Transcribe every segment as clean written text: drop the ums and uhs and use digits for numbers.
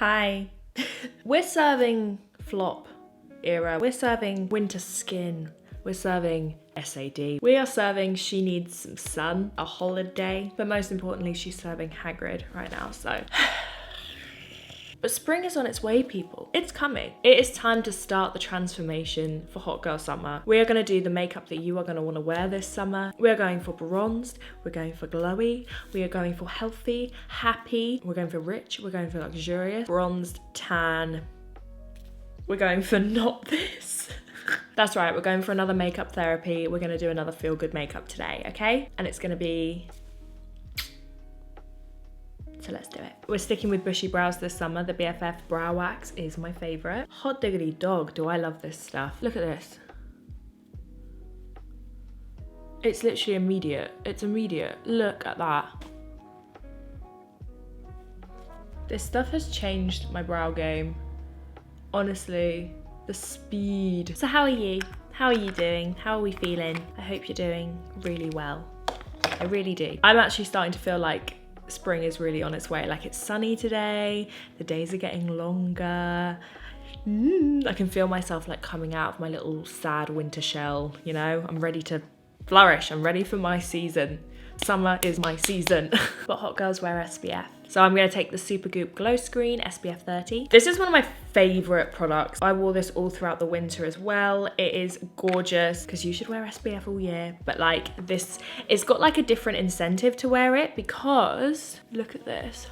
Hi. We're serving flop era. We're serving winter skin. We're serving SAD. We are serving she needs some sun, a holiday. But most importantly, she's serving Hagrid right now, so. But spring is on its way, people. It's coming. It is time to start the transformation for Hot Girl Summer. We are gonna do the makeup that you are gonna wanna wear this summer. We are going for bronzed, we're going for glowy, we are going for healthy, happy, we're going for rich, we're going for luxurious, bronzed, tan. We're going for not this. That's right, we're going for another makeup therapy. We're gonna do another feel good makeup today, okay? And it's gonna be, so let's do it. We're sticking with bushy brows this summer. The BFF brow wax is my favorite. Hot diggity dog, do I love this stuff. Look at this. It's literally immediate. It's immediate. Look at that. This stuff has changed my brow game. Honestly, the speed. So how are you? How are you doing? How are we feeling? I hope you're doing really well. I really do. I'm actually starting to feel like spring is really on its way. Like, it's sunny today, the days are getting longer. I can feel myself like coming out of my little sad winter shell, you know? I'm ready to flourish. I'm ready for my season. Summer is my season. But hot girls wear SPF. So I'm gonna take the Supergoop Glow Screen SPF 30. This is one of my favorite products. I wore this all throughout the winter as well. It is gorgeous because you should wear SPF all year. But like this, it's got like a different incentive to wear it because look at this.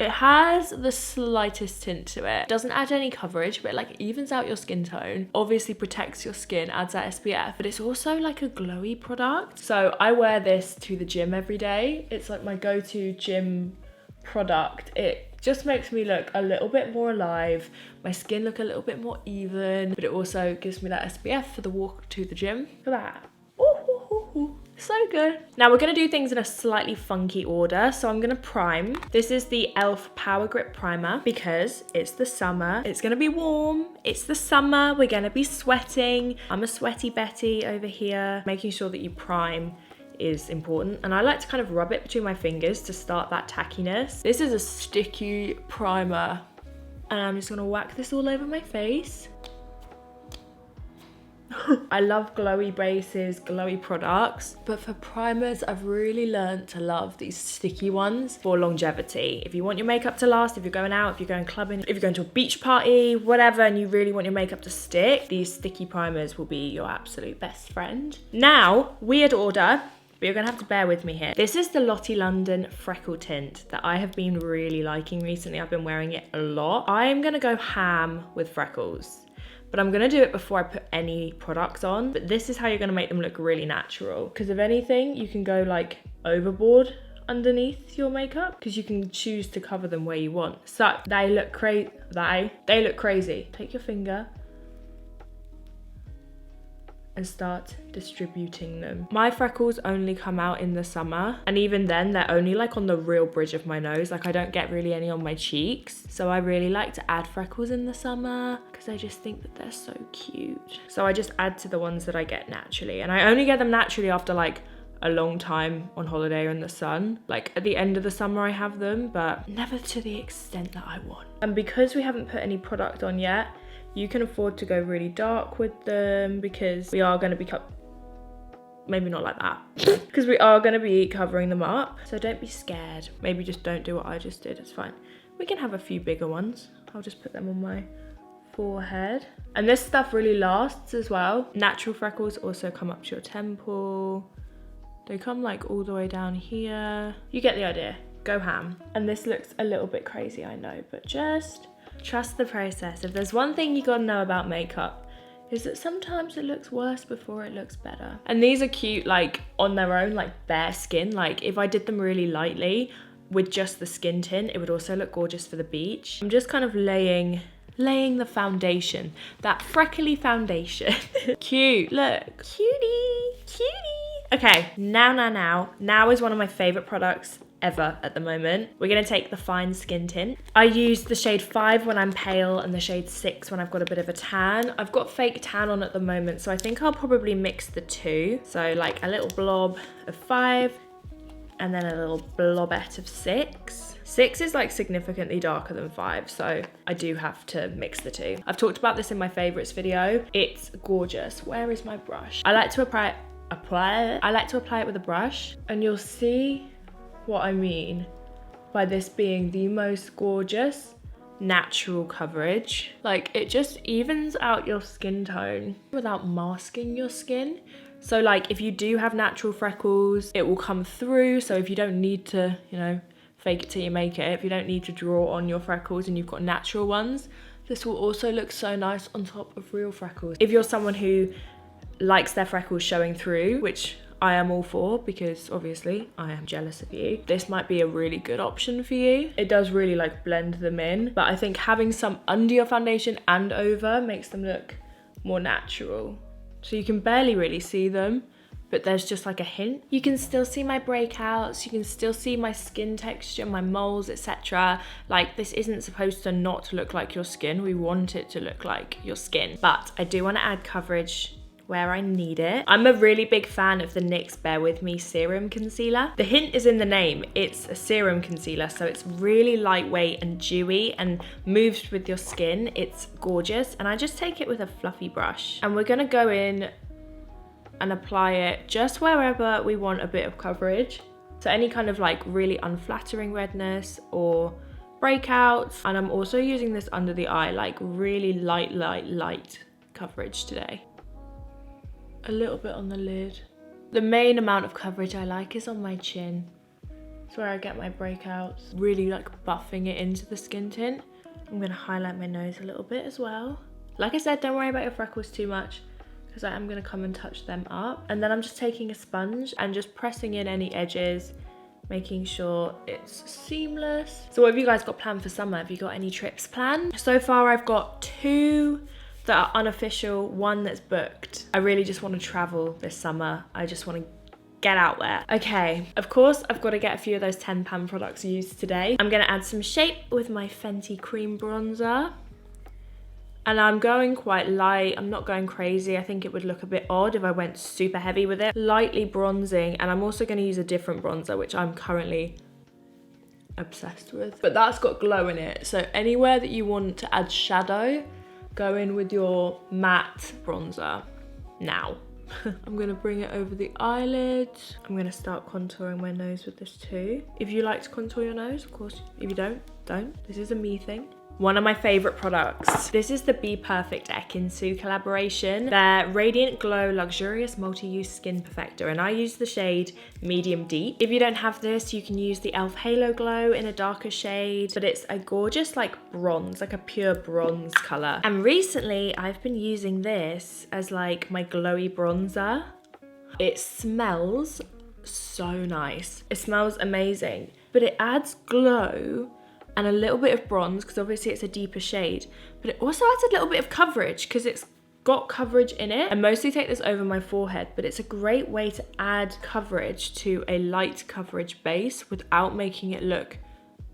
It has the slightest tint to it. Doesn't add any coverage, but it like evens out your skin tone. Obviously protects your skin, adds that SPF, but it's also like a glowy product. So I wear this to the gym every day. It's like my go-to gym product. It just makes me look a little bit more alive, my skin look a little bit more even, but it also gives me that SPF for the walk to the gym. Look at that. Ooh, so good. Now we're gonna do things in a slightly funky order. So I'm gonna prime. This is the e.l.f. Power Grip Primer because it's the summer. It's gonna be warm. It's the summer. We're gonna be sweating. I'm a sweaty Betty over here. Making sure that you prime is important, and I like to kind of rub it between my fingers to start that tackiness. This is a sticky primer and I'm just gonna whack this all over my face. I love glowy bases, glowy products, but for primers I've really learned to love these sticky ones for longevity. If you want your makeup to last, if you're going out, if you're going clubbing, if you're going to a beach party, whatever, and you really want your makeup to stick, these sticky primers will be your absolute best friend. Now, weird order, but you're gonna have to bear with me here. This is the Lottie London Freckle tint that I have been really liking recently. I've been wearing it a lot. I'm gonna go ham with freckles, but I'm gonna do it before I put any products on. But this is how you're gonna make them look really natural. Because if anything, you can go like overboard underneath your makeup because you can choose to cover them where you want. So they look crazy. They look crazy. Take your finger and start distributing them. My freckles only come out in the summer, and even then they're only like on the real bridge of my nose. Like I don't get really any on my cheeks. So I really like to add freckles in the summer because I just think that they're so cute. So I just add to the ones that I get naturally, and I only get them naturally after like a long time on holiday or in the sun. Like at the end of the summer I have them, but never to the extent that I want. And because we haven't put any product on yet, you can afford to go really dark with them because we are going to be maybe not like that because we are going to be covering them up. So don't be scared. Maybe just don't do what I just did. It's fine. We can have a few bigger ones. I'll just put them on my forehead. And this stuff really lasts as well. Natural freckles also come up to your temple. They come like all the way down here. You get the idea. Go ham. And this looks a little bit crazy, I know, but just trust the process. If there's one thing you gotta know about makeup, is that sometimes it looks worse before it looks better. And these are cute like on their own, like bare skin. Like if I did them really lightly with just the skin tint, it would also look gorgeous for the beach. I'm just kind of laying the foundation, that freckly foundation. Cute, look, cutie. Okay, now is one of my favorite products ever at the moment. We're gonna take the fine skin tint. I use the shade 5 when I'm pale and the shade 6 when I've got a bit of a tan. I've got fake tan on at the moment, so I think I'll probably mix the two. So like a little blob of 5 and then a little blobette of 6. 6 is like significantly darker than 5, so I do have to mix the two. I've talked about this in my favorites video. It's gorgeous. Where is my brush? I like to apply it with a brush, and you'll see what I mean by this being the most gorgeous natural coverage. Like, it just evens out your skin tone without masking your skin. So like, if you do have natural freckles, it will come through. So if you don't need to, you know, fake it till you make it, if you don't need to draw on your freckles and you've got natural ones, this will also look so nice on top of real freckles. If you're someone who likes their freckles showing through, which I am all for, because obviously I am jealous of you, this might be a really good option for you. It does really like blend them in, but I think having some under your foundation and over makes them look more natural. So you can barely really see them, but there's just like a hint. You can still see my breakouts, you can still see my skin texture, my moles, etc. Like, this isn't supposed to not look like your skin. We want it to look like your skin, but I do want to add coverage where I need it. I'm a really big fan of the NYX Bear With Me Serum Concealer. The hint is in the name. It's a serum concealer, so it's really lightweight and dewy and moves with your skin. It's gorgeous, and I just take it with a fluffy brush. And we're gonna go in and apply it just wherever we want a bit of coverage. So any kind of like really unflattering redness or breakouts. And I'm also using this under the eye, like really light coverage today. A little bit on the lid. The main amount of coverage I like is on my chin. It's where I get my breakouts. Really like buffing it into the skin tint. I'm gonna highlight my nose a little bit as well. Like I said, don't worry about your freckles too much, because I am gonna come and touch them up. And then I'm just taking a sponge and just pressing in any edges, making sure it's seamless. So what have you guys got planned for summer? Have you got any trips planned? So far I've got 2 that are unofficial, 1 that's booked. I really just want to travel this summer. I just want to get out there. Okay, of course, I've got to get a few of those 10 pan products used today. I'm gonna add some shape with my Fenty Cream Bronzer. And I'm going quite light, I'm not going crazy. I think it would look a bit odd if I went super heavy with it. Lightly bronzing, and I'm also gonna use a different bronzer, which I'm currently obsessed with. But that's got glow in it, so anywhere that you want to add shadow, go in with your matte bronzer now. I'm gonna bring it over the eyelid. I'm gonna start contouring my nose with this too. If you like to contour your nose, of course. If you don't. This is a me thing. One of my favorite products. This is the Be Perfect Ekinsu collaboration. Their Radiant Glow Luxurious Multi-Use Skin Perfector, and I use the shade Medium Deep. If you don't have this, you can use the e.l.f. Halo Glow in a darker shade, but it's a gorgeous like bronze, like a pure bronze color. And recently I've been using this as like my glowy bronzer. It smells so nice. It smells amazing, but it adds glow and a little bit of bronze, because obviously it's a deeper shade, but it also adds a little bit of coverage because it's got coverage in it. I mostly take this over my forehead, but it's a great way to add coverage to a light coverage base without making it look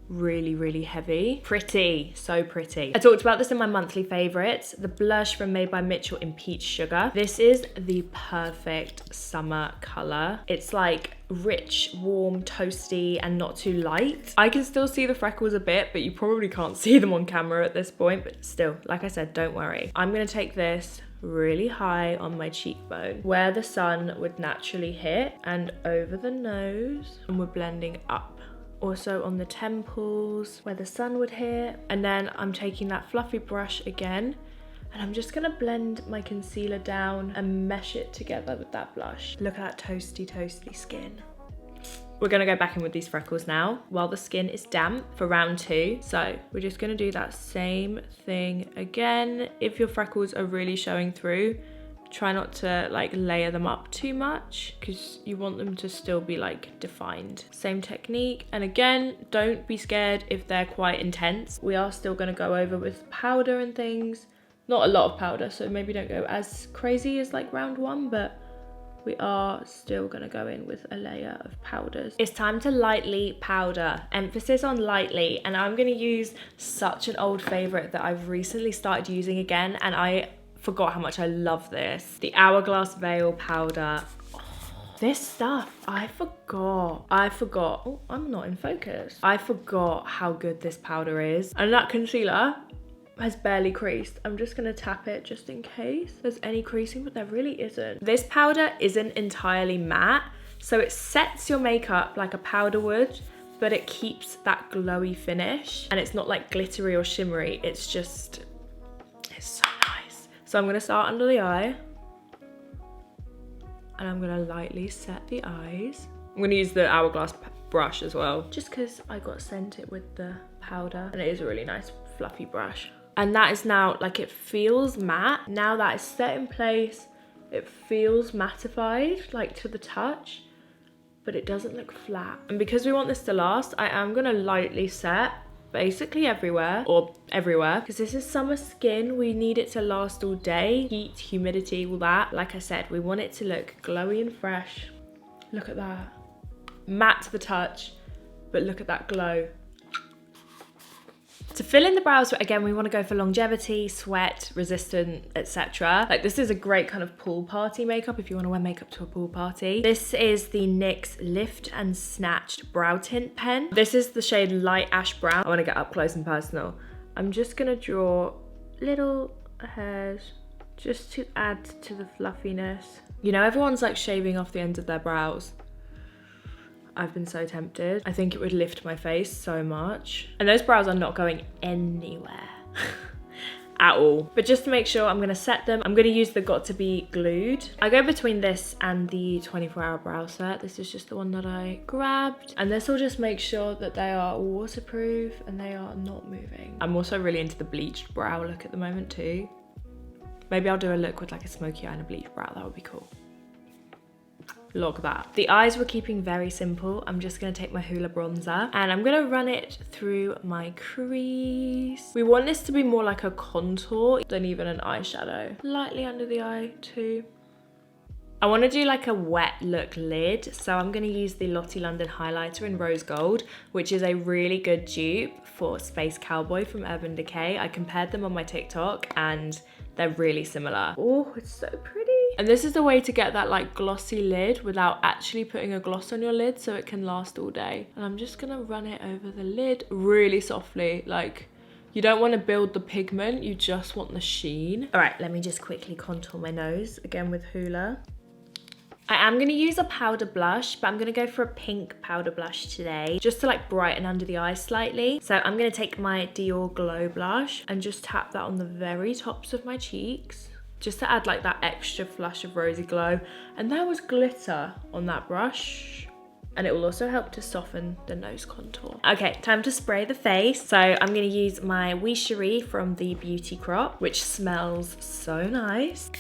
really heavy. Pretty, so pretty. I talked about this in my monthly favorites, the blush from Made by Mitchell in Peach Sugar. This is the perfect summer color. It's like rich, warm, toasty, and not too light. I can still see the freckles a bit, but you probably can't see them on camera at this point, but still, like I said, don't worry. I'm gonna take this really high on my cheekbone where the sun would naturally hit, and over the nose, and we're blending up. Also on the temples where the sun would hit. And then I'm taking that fluffy brush again, and I'm just gonna blend my concealer down and mesh it together with that blush. Look at that toasty skin. We're gonna go back in with these freckles now while the skin is damp for round 2. So we're just gonna do that same thing again. If your freckles are really showing through, try not to like layer them up too much, because you want them to still be like defined. Same technique, and again, don't be scared if they're quite intense. We are still going to go over with powder and things. Not a lot of powder, so maybe don't go as crazy as like round 1, but we are still going to go in with a layer of powders. It's time to lightly powder. Emphasis on lightly, and I'm going to use such an old favorite that I've recently started using again, and I forgot how much I love this. The Hourglass Veil powder. Oh, This stuff, I forgot. Oh, I'm not in focus. I forgot how good this powder is. And that concealer has barely creased. I'm just gonna tap it just in case there's any creasing, but there really isn't. This powder isn't entirely matte, so it sets your makeup like a powder would, but it keeps that glowy finish, and it's not like glittery or shimmery. It's so nice. So I'm gonna start under the eye, and I'm gonna lightly set the eyes. I'm gonna use the Hourglass brush as well, just because I got sent it with the powder, and it is a really nice fluffy brush. And that is now, like, it feels matte. Now that it's set in place, it feels mattified, like to the touch, but it doesn't look flat. And because we want this to last, I am gonna lightly set basically everywhere, because this is summer skin. We need it to last all day. Heat, humidity, all that. Like I said, we want it to look glowy and fresh. Look at that. Matte to the touch, but look at that glow. To fill in the brows, again, we want to go for longevity, sweat, resistant, etc. Like, this is a great kind of pool party makeup if you want to wear makeup to a pool party. This is the NYX Lift and Snatched Brow Tint Pen. This is the shade Light Ash Brown. I want to get up close and personal. I'm just going to draw little hairs just to add to the fluffiness. You know, everyone's like shaving off the ends of their brows. I've been so tempted. I think it would lift my face so much. And those brows are not going anywhere at all. But just to make sure, I'm gonna set them. I'm gonna use the Got To Be Glued. I go between this and the 24-hour brow set. This is just the one that I grabbed. And this will just make sure that they are waterproof and they are not moving. I'm also really into the bleached brow look at the moment too. Maybe I'll do a look with like a smoky eye and a bleached brow. That would be cool. Log that. The eyes we're keeping very simple. I'm just gonna take my Hoola bronzer and I'm gonna run it through my crease. We want this to be more like a contour than even an eyeshadow. Lightly under the eye too. I want to do like a wet look lid, so I'm going to use the Lottie London highlighter in Rose Gold, which is a really good dupe for Space Cowboy from Urban Decay. I compared them on my TikTok and they're really similar. Oh, it's so pretty. And this is the way to get that like glossy lid without actually putting a gloss on your lid so it can last all day. And I'm just going to run it over the lid really softly. Like, you don't want to build the pigment, you just want the sheen. All right, let me just quickly contour my nose again with Hoola. I am going to use a powder blush, but I'm going to go for a pink powder blush today, just to like brighten under the eyes slightly. So I'm going to take my Dior Glow blush and just tap that on the very tops of my cheeks, just to add like that extra flush of rosy glow. And there was glitter on that brush, and it will also help to soften the nose contour. Okay, time to spray the face. So I'm going to use my Wee Cherie from the Beauty Crop, which smells so nice.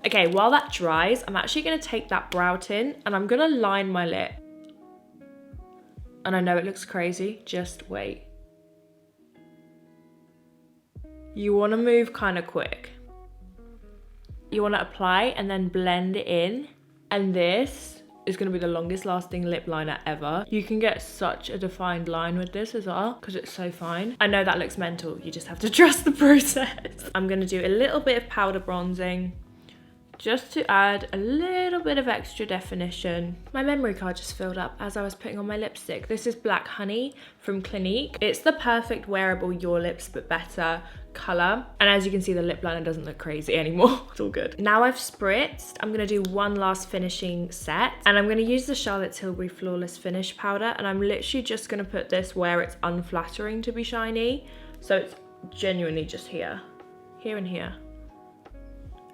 Okay, while that dries, I'm actually gonna take that brow tint and I'm gonna line my lip. And I know it looks crazy, just wait. You wanna move kind of quick. You wanna apply and then blend it in. And this is gonna be the longest lasting lip liner ever. You can get such a defined line with this as well, because it's so fine. I know that looks mental, you just have to trust the process. I'm gonna do a little bit of powder bronzing, just to add a little bit of extra definition. My memory card just filled up as I was putting on my lipstick. This is Black Honey from Clinique. It's the perfect wearable Your Lips But Better color. And as you can see, the lip liner doesn't look crazy anymore. It's all good. Now I've spritzed, I'm gonna do one last finishing set. And I'm gonna use the Charlotte Tilbury Flawless Finish powder. And I'm literally just gonna put this where it's unflattering to be shiny. So it's genuinely just here and here.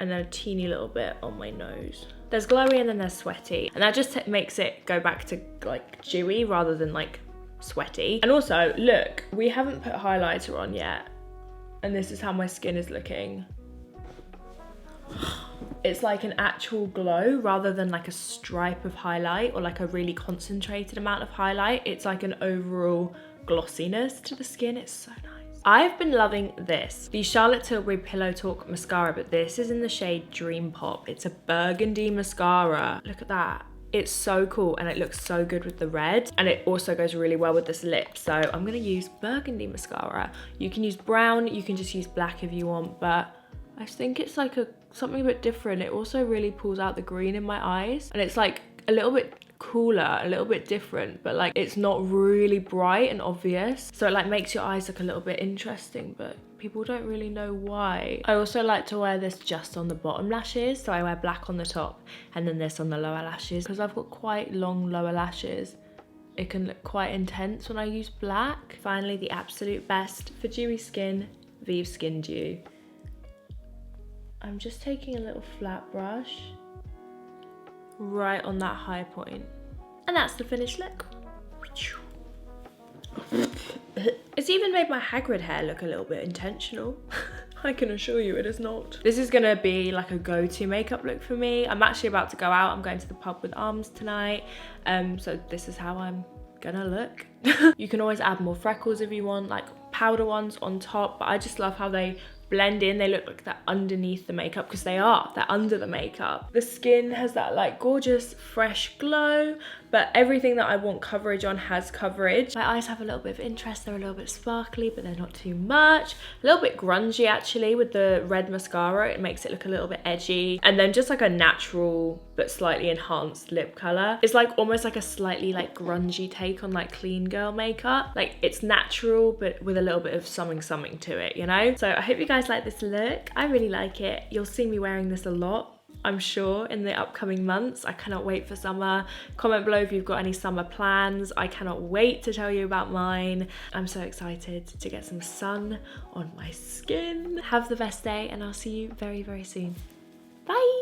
And then a teeny little bit on my nose. There's glowy and then there's sweaty. And that just makes it go back to like dewy rather than like sweaty. And also, look, we haven't put highlighter on yet. And this is how my skin is looking. It's like an actual glow rather than like a stripe of highlight or like a really concentrated amount of highlight. It's like an overall glossiness to the skin. It's so nice. I've been loving this, the Charlotte Tilbury Pillow Talk mascara, but this is in the shade Dream Pop. It's a burgundy mascara. Look at that. It's so cool and it looks so good with the red, and it also goes really well with this lip. So I'm gonna use burgundy mascara. You can use brown, you can just use black if you want, but I think it's like something a bit different. It also really pulls out the green in my eyes, and it's like a little bit cooler, a little bit different, but like it's not really bright and obvious. So it like makes your eyes look a little bit interesting, but people don't really know why. I also like to wear this just on the bottom lashes. So I wear black on the top and then this on the lower lashes. Because I've got quite long lower lashes, it can look quite intense when I use black. Finally, the absolute best for dewy skin, Vive Skin Dew. I'm just taking a little flat brush right on that high point. And that's the finished look. It's even made my Hagrid hair look a little bit intentional. I can assure you it is not. This is gonna be like a go-to makeup look for me. I'm actually about to go out. I'm going to the pub with Arms tonight. So this is how I'm gonna look. You can always add more freckles if you want, like powder ones on top, but I just love how they blend in. They look like they're underneath the makeup, because they're under the makeup. The skin has that like gorgeous fresh glow, but everything that I want coverage on has coverage. My eyes have a little bit of interest. They're a little bit sparkly, but they're not too much. A little bit grungy actually with the red mascara. It makes it look a little bit edgy. And then just like a natural but slightly enhanced lip color. It's like almost like a slightly like grungy take on like clean girl makeup. Like it's natural, but with a little bit of something to it, you know? So I hope you guys like this look. I really like it. You'll see me wearing this a lot, I'm sure, in the upcoming months. I cannot wait for summer. Comment below if you've got any summer plans. I cannot wait to tell you about mine. I'm so excited to get some sun on my skin. Have the best day, and I'll see you very, very soon. Bye.